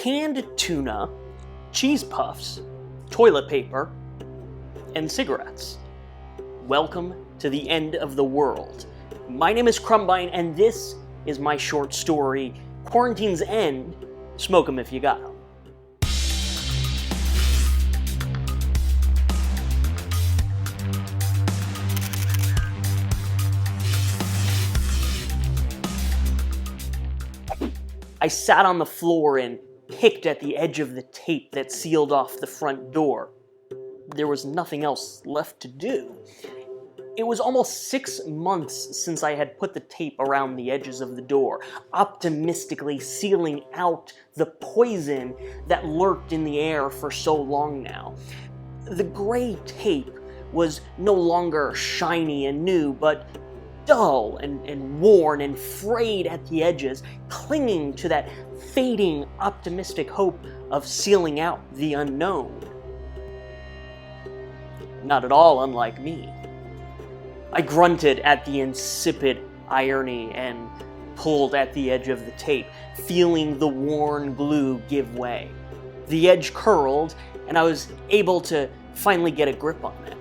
canned tuna, cheese puffs, toilet paper, and cigarettes. Welcome to the end of the world. My name is Krumbine, and this is my short story, Quarantine's End. Smoke 'em if you got 'em. I sat on the floor and picked at the edge of the tape that sealed off the front door. There was nothing else left to do. It was almost 6 months since I had put the tape around the edges of the door, optimistically sealing out the poison that lurked in the air for so long now. The gray tape was no longer shiny and new, but dull and worn and frayed at the edges, clinging to that fading, optimistic hope of sealing out the unknown. Not at all unlike me. I grunted at the insipid irony and pulled at the edge of the tape, feeling the worn glue give way. The edge curled, and I was able to finally get a grip on it.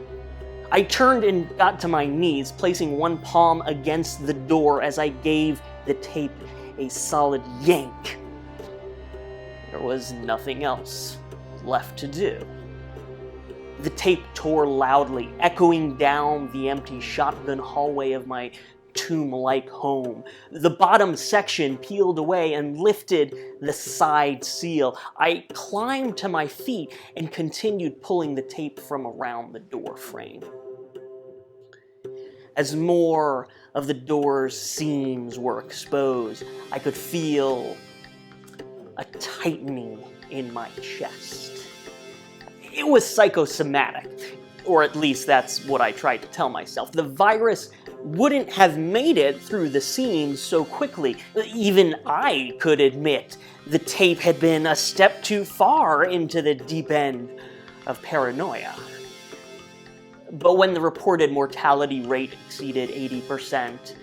I turned and got to my knees, placing one palm against the door as I gave the tape a solid yank. There was nothing else left to do. The tape tore loudly, echoing down the empty shotgun hallway of my tomb-like home. The bottom section peeled away and lifted the side seal. I climbed to my feet and continued pulling the tape from around the door frame. As more of the door's seams were exposed, I could feel a tightening in my chest. It was psychosomatic, or at least that's what I tried to tell myself. The virus wouldn't have made it through the seams so quickly. Even I could admit the tape had been a step too far into the deep end of paranoia. But when the reported mortality rate exceeded 80%,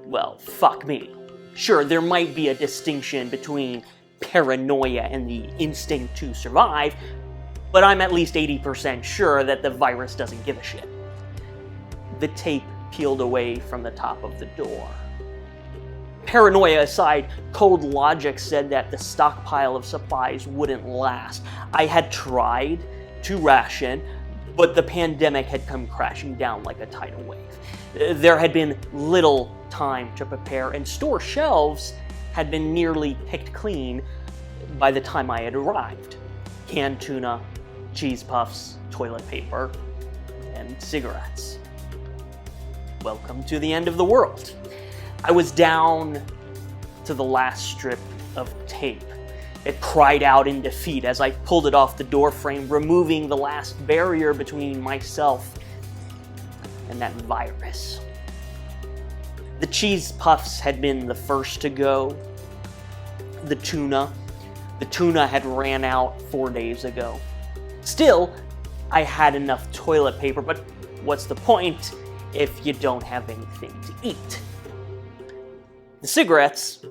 well, fuck me. Sure, there might be a distinction between paranoia and the instinct to survive, but I'm at least 80% sure that the virus doesn't give a shit. The tape peeled away from the top of the door. Paranoia aside, cold logic said that the stockpile of supplies wouldn't last. I had tried to ration, but the pandemic had come crashing down like a tidal wave. There had been little time to prepare, and store shelves had been nearly picked clean by the time I had arrived. Canned tuna, cheese puffs, toilet paper, and cigarettes. Welcome to the end of the world. I was down to the last strip of tape. It cried out in defeat as I pulled it off the door frame, removing the last barrier between myself and that virus. The cheese puffs had been the first to go. The tuna had ran out 4 days ago. Still, I had enough toilet paper, but what's the point if you don't have anything to eat? The cigarettes,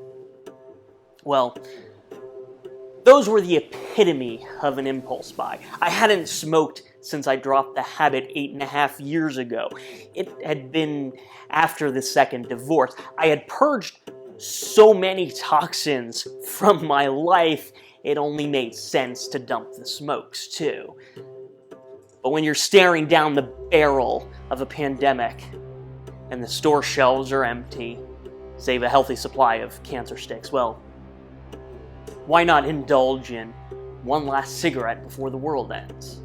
well, those were the epitome of an impulse buy. I hadn't smoked since I dropped the habit 8.5 years ago. It had been after the second divorce. I had purged so many toxins from my life, it only made sense to dump the smokes too. But when you're staring down the barrel of a pandemic and the store shelves are empty, save a healthy supply of cancer sticks, well, why not indulge in one last cigarette before the world ends?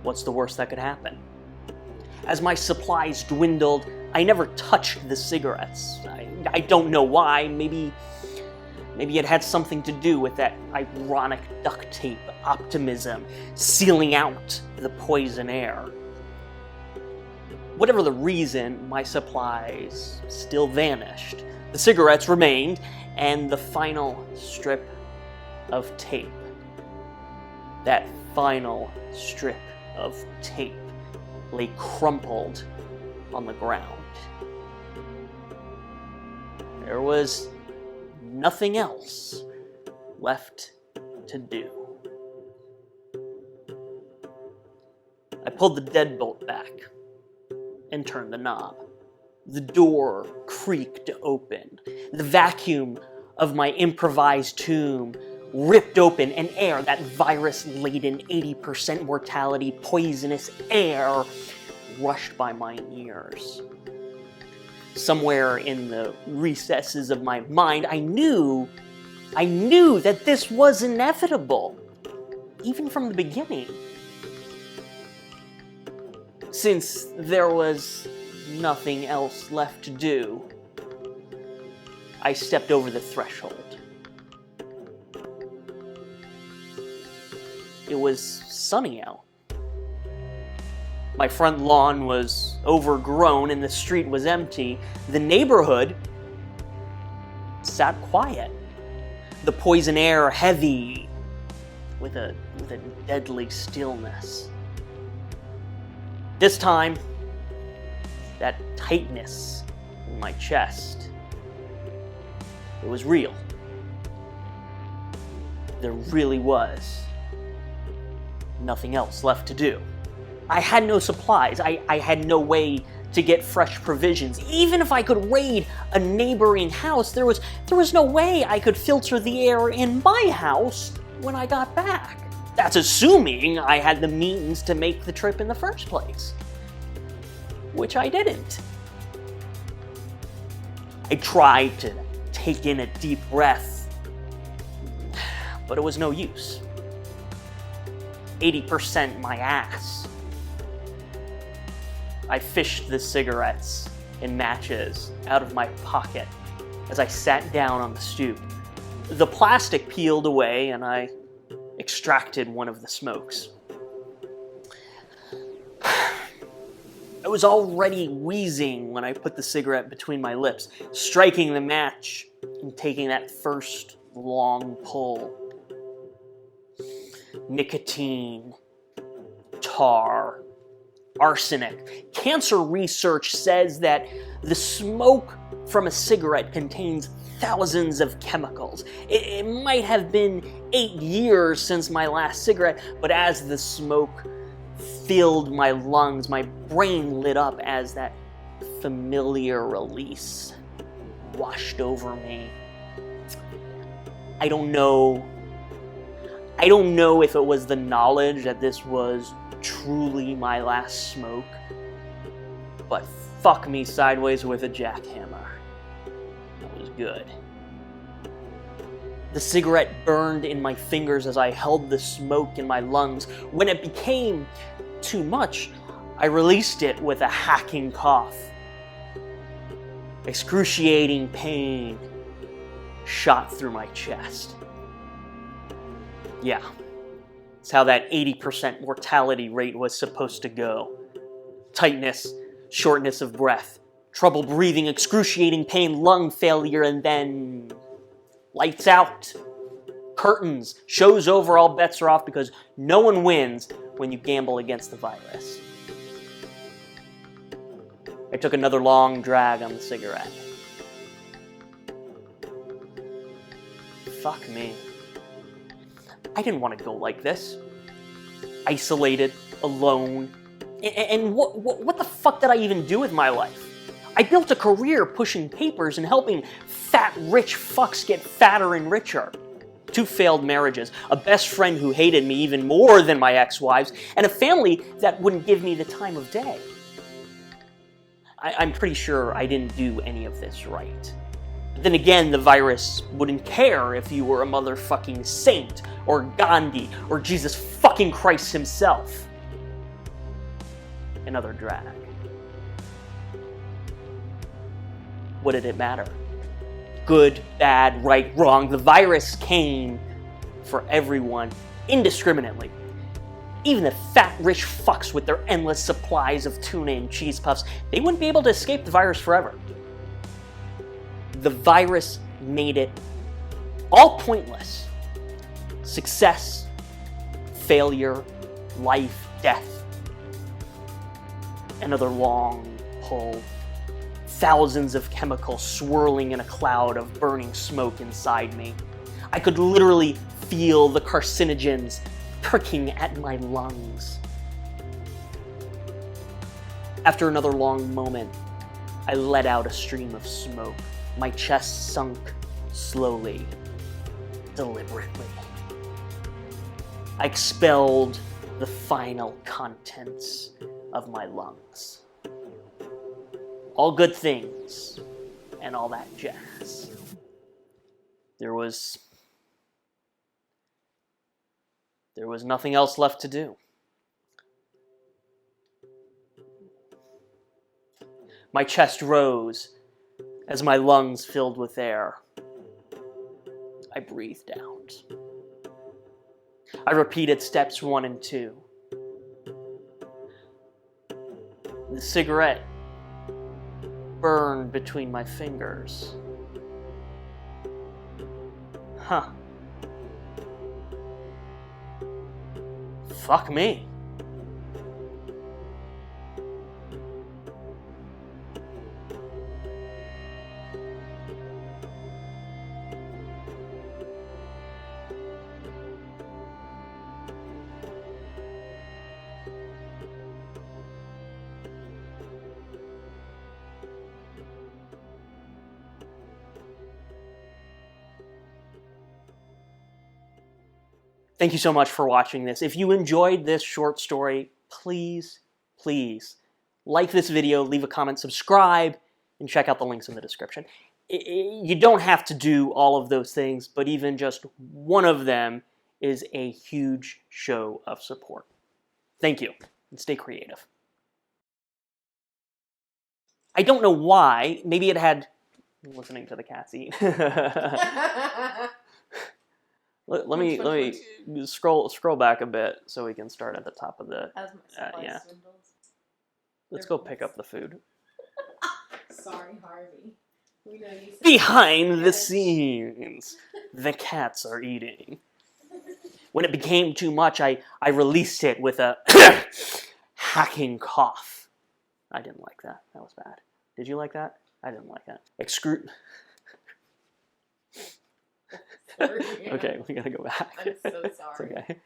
What's the worst that could happen? As my supplies dwindled, I never touched the cigarettes. I don't know why. Maybe it had something to do with that ironic duct tape optimism, sealing out the poison air. Whatever the reason, my supplies still vanished. The cigarettes remained, and the final strip of tape. That final strip of tape lay crumpled on the ground. There was nothing else left to do. I pulled the deadbolt back and turned the knob. The door creaked open. The vacuum of my improvised tomb ripped open, and air, that virus-laden 80% mortality, poisonous air, rushed by my ears. Somewhere in the recesses of my mind, I knew that this was inevitable, even from the beginning. Since there was nothing else left to do, I stepped over the threshold. It was sunny out. My front lawn was overgrown and the street was empty. The neighborhood sat quiet. The poison air heavy with a deadly stillness. This time, that tightness in my chest, it was real. There really was nothing else left to do. I had no supplies. I had no way to get fresh provisions. Even if I could raid a neighboring house, there was no way I could filter the air in my house when I got back. That's assuming I had the means to make the trip in the first place, which I didn't. I tried to take in a deep breath, but it was no use. 80% my ass. I fished the cigarettes and matches out of my pocket as I sat down on the stoop. The plastic peeled away and I extracted one of the smokes. I was already wheezing when I put the cigarette between my lips, striking the match and taking that first long pull. Nicotine, tar, arsenic. Cancer research says that the smoke from a cigarette contains thousands of chemicals. It might have been 8 years since my last cigarette, but as the smoke filled my lungs, my brain lit up as that familiar release washed over me. I don't know if it was the knowledge that this was truly my last smoke, but fuck me sideways with a jackhammer. That was good. The cigarette burned in my fingers as I held the smoke in my lungs. When it became too much, I released it with a hacking cough. Excruciating pain shot through my chest. Yeah, it's how that 80% mortality rate was supposed to go. Tightness, shortness of breath, trouble breathing, excruciating pain, lung failure, and then lights out. Curtains, show's over, all bets are off because no one wins when you gamble against the virus. I took another long drag on the cigarette. Fuck me. I didn't want to go like this. Isolated, alone. And what the fuck did I even do with my life? I built a career pushing papers and helping fat rich fucks get fatter and richer. 2 failed marriages, a best friend who hated me even more than my ex-wives, and a family that wouldn't give me the time of day. I'm pretty sure I didn't do any of this right. But then again, the virus wouldn't care if you were a motherfucking saint, or Gandhi, or Jesus fucking Christ himself. Another drag. What did it matter? Good, bad, right, wrong. The virus came for everyone indiscriminately. Even the fat, rich fucks with their endless supplies of tuna and cheese puffs, they wouldn't be able to escape the virus forever. The virus made it all pointless. Success, failure, life, death. Another long pull. thousands of chemicals swirling in a cloud of burning smoke inside me. I could literally feel the carcinogens pricking at my lungs. After another long moment, I let out a stream of smoke. My chest sunk slowly, deliberately. I expelled the final contents of my lungs. All good things and all that jazz. There was nothing else left to do. My chest rose as my lungs filled with air. I breathed out. I repeated steps 1 and 2. The cigarette burned between my fingers. Huh. Fuck me. Thank you so much for watching this. If you enjoyed this short story, please like this video, leave a comment, subscribe, and check out the links in the description. You don't have to do all of those things, but even just one of them is a huge show of support. Thank you, and stay creative. I don't know why. Maybe it had... I'm listening to the cats eat. Let me scroll back a bit so we can start at the top of the... yeah. Let's go pick up the food. Sorry, Harvey. We know you said Behind the scenes, the cats are eating. When it became too much, I released it with a hacking cough. I didn't like that. That was bad. Did you like that? I didn't like that. Okay, we gotta go back. I'm so sorry. It's okay.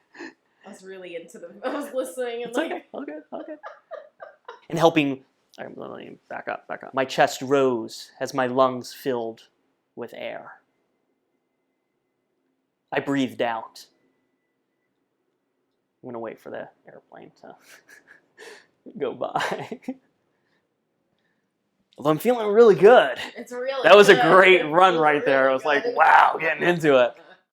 I was really into the... I was listening and It's okay. And helping... All right, let me back up. My chest rose as my lungs filled with air. I breathed out. I'm gonna wait for the airplane to go by. Although I'm feeling really good. It's really That was good. a great run It's right there. really I was like, good. wow, getting into it.